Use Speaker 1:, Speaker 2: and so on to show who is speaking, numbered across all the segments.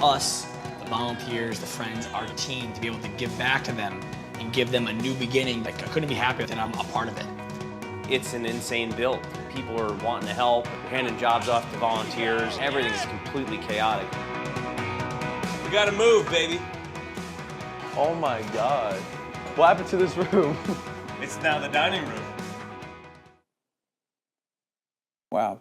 Speaker 1: us, the volunteers, the friends, our team, to be able to give back to them and give them a new beginning. Like, I couldn't be happier that I'm a part of it.
Speaker 2: It's an insane build. People are wanting to help, handing jobs off to volunteers. Everything's completely chaotic.
Speaker 3: We gotta move, baby.
Speaker 4: Oh my God. What happened to this room?
Speaker 3: It's now the dining room.
Speaker 5: Wow.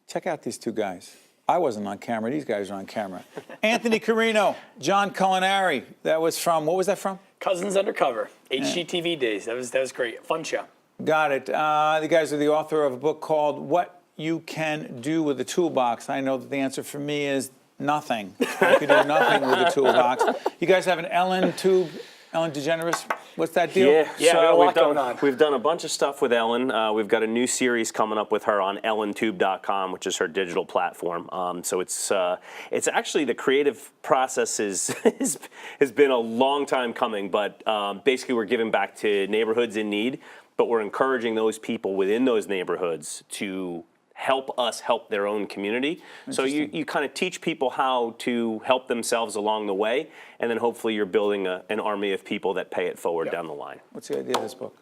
Speaker 5: Check out these two guys. I wasn't on camera. These guys are on camera. Anthony Carrino, John Colaneri. That was from, what was that from?
Speaker 1: Cousins Undercover, HGTV days. That was great. Fun show.
Speaker 5: Got it. The guys are the author of a book called What You Can Do with the Toolbox. I know that the answer for me is nothing. I could do nothing with the toolbox. You guys have an Ellen DeGeneres. What's that deal?
Speaker 2: Yeah,
Speaker 1: so
Speaker 2: we've done a bunch of stuff with Ellen. We've got a new series coming up with her on ellentube.com, which is her digital platform. So it's actually, the creative process has been a long time coming, but basically we're giving back to neighborhoods in need, but we're encouraging those people within those neighborhoods to help us help their own community. So you kind of teach people how to help themselves along the way, and then hopefully you're building an army of people that pay it forward down the line.
Speaker 5: What's the idea of this book?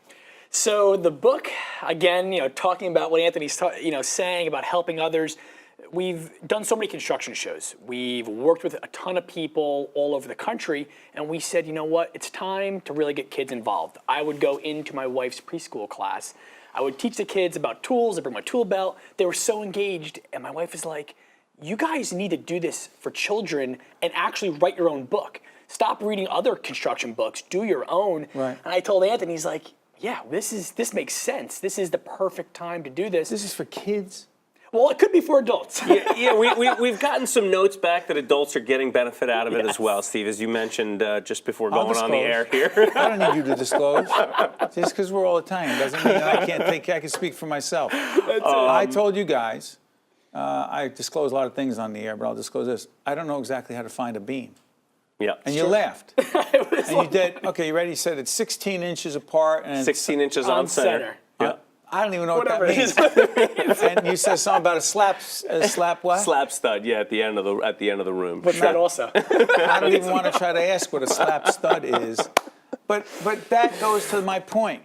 Speaker 1: So the book, again, talking about what Anthony's saying about helping others. We've done so many construction shows. We've worked with a ton of people all over the country, and we said, you know what, it's time to really get kids involved. I would go into my wife's preschool class. I would teach the kids about tools. I'd bring my tool belt. They were so engaged, and my wife is like, you guys need to do this for children and actually write your own book. Stop reading other construction books. Do your own.
Speaker 5: Right.
Speaker 1: And I told Anthony, he's like, yeah, this makes sense. This is the perfect time to do this.
Speaker 5: This is for kids?
Speaker 1: Well, it could be for adults.
Speaker 2: We've gotten some notes back that adults are getting benefit out of it as well, Steve, as you mentioned just before going on the air here.
Speaker 5: I don't need you to disclose. Just because we're all Italian doesn't mean that I can speak for myself. I told you guys, I disclose a lot of things on the air, but I'll disclose this. I don't know exactly how to find a beam.
Speaker 2: Yeah.
Speaker 5: And you laughed. And you did, okay, you ready? You said it's 16 inches apart. And
Speaker 2: 16 inches on center. Yeah.
Speaker 5: I don't even know
Speaker 1: Whatever
Speaker 5: what that means. And you said something about a slap what?
Speaker 2: Slap stud, yeah, at the end of the room.
Speaker 1: But that also.
Speaker 5: I don't even want to try to ask what a slap stud is. But that goes to my point.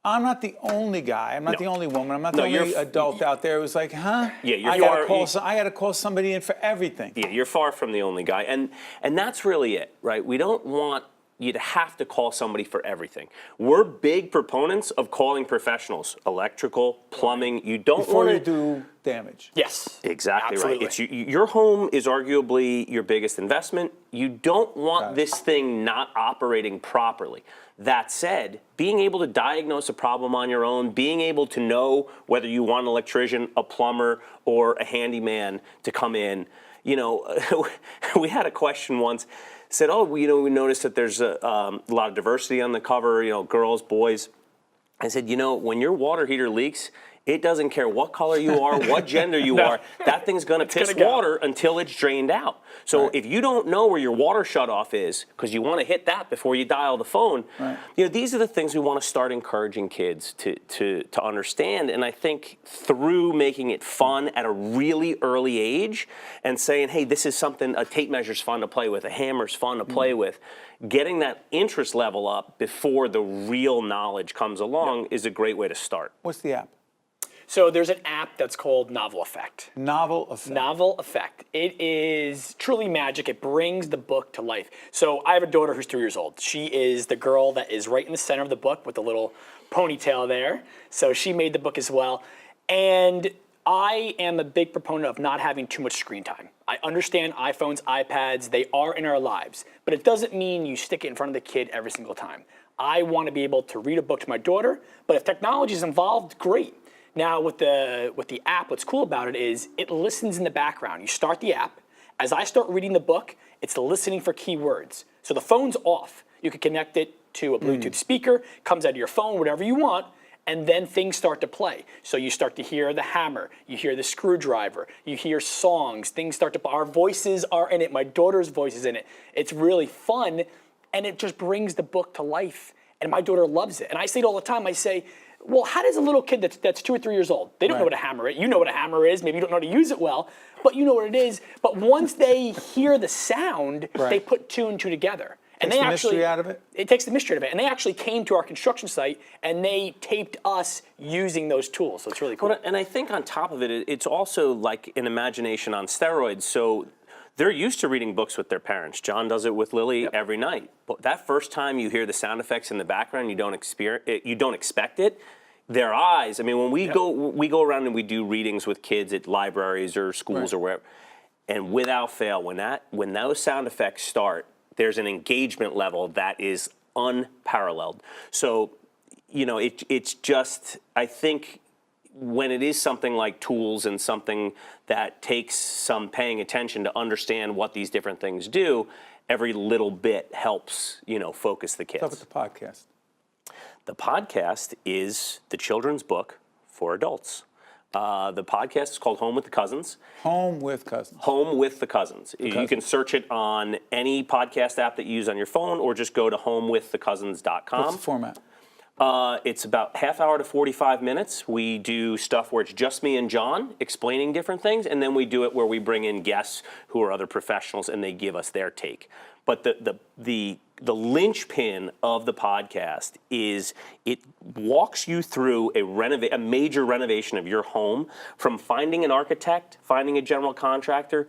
Speaker 5: I'm not the only guy. I'm not the only woman. I'm not the only adult out there who's like, huh?
Speaker 2: Yeah,
Speaker 5: I got to call somebody in for everything.
Speaker 2: Yeah, you're far from the only guy. And that's really it, right? We don't want you to have to call somebody for everything. We're big proponents of calling professionals, electrical, plumbing. You don't
Speaker 5: Before
Speaker 2: want
Speaker 5: you do damage.
Speaker 1: Yes.
Speaker 2: Exactly
Speaker 1: Absolutely.
Speaker 2: right. Your home is arguably your biggest investment. You don't want this thing not operating properly. That said, being able to diagnose a problem on your own, being able to know whether you want an electrician, a plumber, or a handyman to come in, we had a question once. Said, we noticed that there's a lot of diversity on the cover, girls, boys. I said, when your water heater leaks, it doesn't care what color you are, what gender you are, that thing's gonna piss water until it's drained out. So if you don't know where your water shutoff is, because you wanna hit that before you dial the phone, these are the things we wanna start encouraging kids to understand. And I think through making it fun at a really early age and saying, hey, this is something, a tape measure's fun to play with, a hammer's fun to play with, getting that interest level up before the real knowledge comes along is a great way to start.
Speaker 5: What's the app?
Speaker 1: So there's an app that's called Novel Effect.
Speaker 5: Novel Effect.
Speaker 1: Novel Effect. It is truly magic. It brings the book to life. So I have a daughter who's 3 years old. She is the girl that is right in the center of the book with the little ponytail there. So she made the book as well. And I am a big proponent of not having too much screen time. I understand iPhones, iPads, they are in our lives, but it doesn't mean you stick it in front of the kid every single time. I want to be able to read a book to my daughter, but if technology is involved, great. Now with the app, what's cool about it is it listens in the background. You start the app. As I start reading the book, it's listening for keywords. So the phone's off. You can connect it to a Bluetooth speaker, comes out of your phone, whatever you want, and then things start to play. So you start to hear the hammer, you hear the screwdriver, you hear songs, things start to, our voices are in it, my daughter's voice is in it. It's really fun, and it just brings the book to life, and my daughter loves it. And I say it all the time, I say, Well, how does a little kid that's 2 or 3 years old, they don't know
Speaker 5: Right.
Speaker 1: what a hammer is. You know what a hammer is. Maybe you don't know how to use it well, but you know what it is. But once they hear the sound,
Speaker 5: Right.
Speaker 1: they put two and two together. And
Speaker 5: Takes
Speaker 1: they
Speaker 5: the
Speaker 1: actually,
Speaker 5: mystery out of it?
Speaker 1: It takes the mystery out of it. And they actually came to our construction site and they taped us using those tools. So it's really cool.
Speaker 2: Well, and I think on top of it, it's also like an imagination on steroids. So they're used to reading books with their parents. John does it with Lily every night. But that first time you hear the sound effects in the background, you don't expect it. Their eyes. I mean, when we go around and we do readings with kids at libraries or schools
Speaker 5: Right.
Speaker 2: or wherever, and without fail, when those sound effects start, there's an engagement level that is unparalleled. So, you know, it's just, I think when it is something like tools and something that takes some paying attention to understand what these different things do, every little bit helps, you know, focus the kids.
Speaker 5: What's up with the podcast?
Speaker 2: The podcast is the children's book for adults. The podcast is called Home with the Cousins.
Speaker 5: Home with Cousins.
Speaker 2: Home with the Cousins. You can search it on any podcast app that you use on your phone, or just go to homewiththecousins.com.
Speaker 5: What's the format?
Speaker 2: It's about half hour to 45 minutes. We do stuff where it's just me and John explaining different things, and then we do it where we bring in guests who are other professionals and they give us their take. But the linchpin of the podcast is it walks you through a major renovation of your home, from finding an architect, finding a general contractor,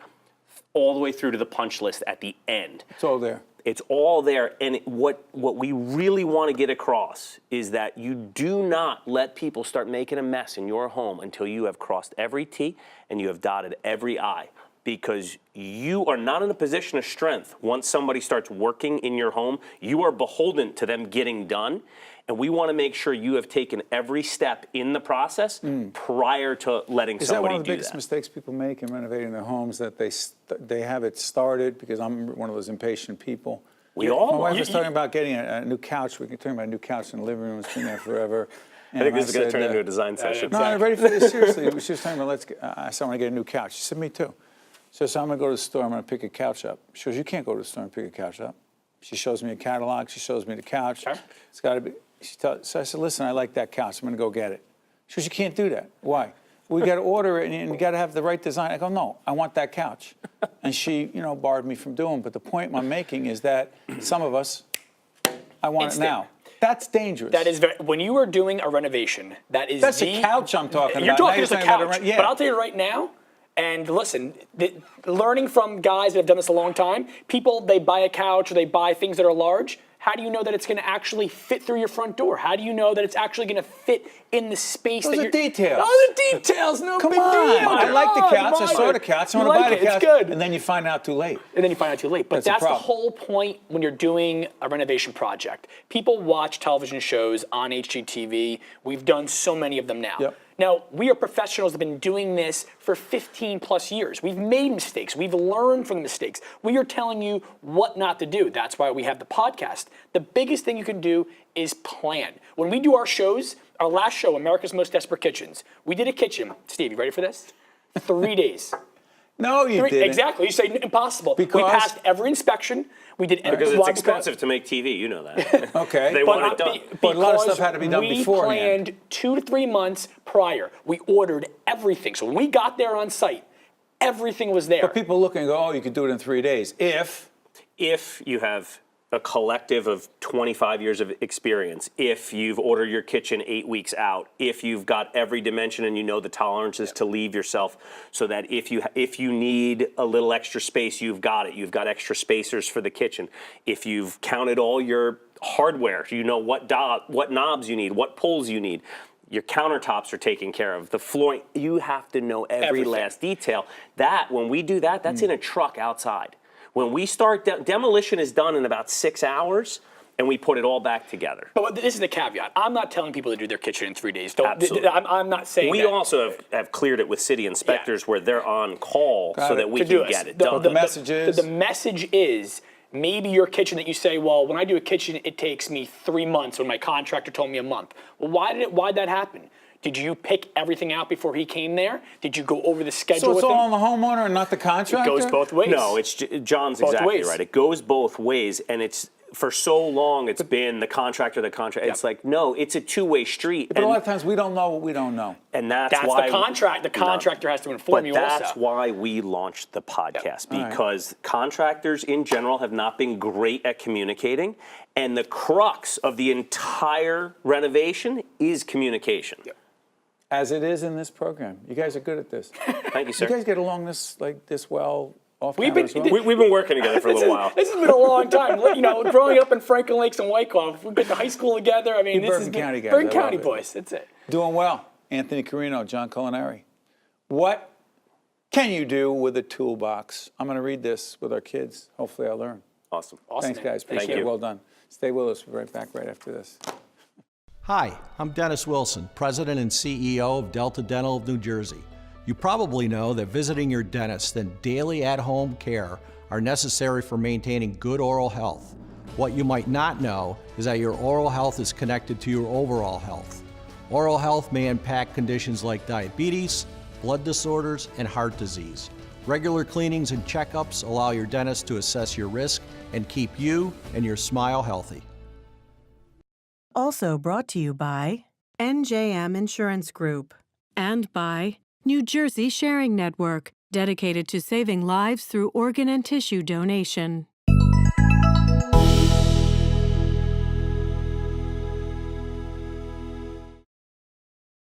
Speaker 2: all the way through to the punch list at the end.
Speaker 5: It's all there.
Speaker 2: It's all there, and what we really want to get across is that you do not let people start making a mess in your home until you have crossed every T and you have dotted every I, because you are not in a position of strength. Once somebody starts working in your home, you are beholden to them getting done, and we want to make sure you have taken every step in the process prior to letting
Speaker 5: Is that
Speaker 2: somebody
Speaker 5: one of the
Speaker 2: do
Speaker 5: biggest
Speaker 2: that.
Speaker 5: mistakes people make in renovating their homes, that they have it started? Because I'm one of those impatient people.
Speaker 2: We all
Speaker 5: My wife
Speaker 2: are.
Speaker 5: was talking about getting a new couch. We can talk about a new couch in the living room. It's been there forever.
Speaker 2: I think this is going to turn into a design session.
Speaker 5: No, I'm ready for this. Seriously, she was talking about, I said, I want to get a new couch. She said, me too. So I'm going to go to the store. I'm going to pick a couch up. She goes, you can't go to the store and pick a couch up. She shows me a catalog. She shows me the couch.
Speaker 1: Sure.
Speaker 5: It's got to be. So I said, listen, I like that couch. I'm going to go get it. She goes, you can't do that. Why? We got to order it, and you got to have the right design. I go, no, I want that couch. And she, barred me from doing it. But the point I'm making is that some of us, I want it now. That's dangerous.
Speaker 1: That is when you are doing a renovation, that's
Speaker 5: a couch I'm talking
Speaker 1: You're
Speaker 5: about.
Speaker 1: talking
Speaker 5: Now
Speaker 1: just a
Speaker 5: talking about
Speaker 1: couch.
Speaker 5: yeah.
Speaker 1: But I'll tell you right now, and listen, learning from guys that have done this a long time, people, they buy a couch or they buy things that are large. How do you know that it's going to actually fit through your front door? How do you know that it's actually going to fit in the space
Speaker 5: Those
Speaker 1: that
Speaker 5: are
Speaker 1: you're...
Speaker 5: details.
Speaker 1: Those are details, no
Speaker 5: Come
Speaker 1: big
Speaker 5: on.
Speaker 1: deal.
Speaker 5: I like the
Speaker 1: Come
Speaker 5: couch. I
Speaker 1: on.
Speaker 5: saw the couch. I
Speaker 1: You
Speaker 5: want to buy
Speaker 1: like
Speaker 5: the
Speaker 1: it.
Speaker 5: couch.
Speaker 1: It's good.
Speaker 5: And then you find out too late.
Speaker 1: And then you find out too late. But
Speaker 5: That's a
Speaker 1: that's the
Speaker 5: problem.
Speaker 1: whole point when you're doing a renovation project. People watch television shows on HGTV. We've done so many of them now.
Speaker 5: Yep.
Speaker 1: Now, we are professionals that have been doing this for 15 plus years. We've made mistakes. We've learned from the mistakes. We are telling you what not to do. That's why we have the podcast. The biggest thing you can do is plan. When we do our shows, our last show, America's Most Desperate Kitchens, we did a kitchen. Steve, you ready for this? 3 days.
Speaker 5: No, you didn't.
Speaker 1: Exactly. You say impossible.
Speaker 5: Because?
Speaker 1: We passed every inspection. We did
Speaker 2: Because it's expensive to make TV, you know that.
Speaker 5: Okay.
Speaker 2: They want it done.
Speaker 5: But a lot of stuff had to be done
Speaker 1: we
Speaker 5: beforehand.
Speaker 1: planned 2 to 3 months prior. We ordered everything. So when we got there on site, everything was there.
Speaker 5: But people look and go, oh, you could do it in 3 days. If
Speaker 2: If you have a collective of 25 years of experience, if you've ordered your kitchen 8 weeks out, if you've got every dimension and you know the tolerances to leave yourself, so that if you need a little extra space, you've got it. You've got extra spacers for the kitchen. If you've counted all your hardware, you know what knobs you need, what pulls you need. Your countertops are taken care of. The flooring, you have to know every
Speaker 1: Everything.
Speaker 2: last detail. When we do that, that's in a truck outside. When we start, demolition is done in about 6 hours, and we put it all back together.
Speaker 1: But this is the caveat. I'm not telling people to do their kitchen in 3 days.
Speaker 2: Absolutely.
Speaker 1: I'm not saying
Speaker 2: We
Speaker 1: that.
Speaker 2: also have cleared it with city inspectors where they're on call so that we
Speaker 1: to do
Speaker 2: can
Speaker 1: it.
Speaker 2: get it done.
Speaker 5: The message is?
Speaker 1: The message is maybe your kitchen that you say, well, when I do a kitchen, it takes me 3 months when my contractor told me a month. Well, why'd that happen? Did you pick everything out before he came there? Did you go over the schedule
Speaker 5: so, it's
Speaker 1: with
Speaker 5: all
Speaker 1: him?
Speaker 5: on the homeowner and not the contractor.
Speaker 1: It goes both ways.
Speaker 2: No, John's
Speaker 1: Both
Speaker 2: exactly
Speaker 1: ways.
Speaker 2: right. It goes both ways, and it's for so long it's been the contractor. It's like, no, it's a two-way street.
Speaker 5: But a lot of times we don't know what we don't know.
Speaker 2: And
Speaker 1: That's
Speaker 2: why
Speaker 1: the contract. The contractor has to inform you
Speaker 2: that's
Speaker 1: also.
Speaker 2: why we launched the podcast,
Speaker 5: All right.
Speaker 2: because contractors in general have not been great at communicating, and the crux of the entire renovation is communication.
Speaker 5: As it is in this program. You guys are good at this.
Speaker 2: Thank you, sir.
Speaker 5: You guys get along this well off
Speaker 1: We've
Speaker 5: camera
Speaker 1: been-
Speaker 5: as well?
Speaker 2: We've been working together for a little while.
Speaker 1: This has been a long time. You know, growing up in Franklin Lakes and Wyckoff, we went to high school together. I mean, this
Speaker 5: Bergen
Speaker 1: is been
Speaker 5: County guys,
Speaker 1: Bergen
Speaker 5: I love
Speaker 1: County
Speaker 5: it.
Speaker 1: boys. That's it.
Speaker 5: Doing well. Anthony Carrino, John Colaneri. What can you do with a toolbox? I'm going to read this with our kids. Hopefully I'll learn.
Speaker 2: Awesome.
Speaker 1: Awesome,
Speaker 5: Thanks,
Speaker 1: man.
Speaker 5: guys.
Speaker 1: Thank
Speaker 5: Appreciate it.
Speaker 2: you.
Speaker 5: Well done. Stay with us. We'll be right back right after this.
Speaker 6: Hi, I'm Dennis Wilson, President and CEO of Delta Dental of New Jersey. You probably know that visiting your dentist and daily at-home care are necessary for maintaining good oral health. What you might not know is that your oral health is connected to your overall health. Oral health may impact conditions like diabetes, blood disorders, and heart disease. Regular cleanings and checkups allow your dentist to assess your risk and keep you and your smile healthy.
Speaker 7: Also brought to you by NJM Insurance Group and by New Jersey Sharing Network, dedicated to saving lives through organ and tissue donation.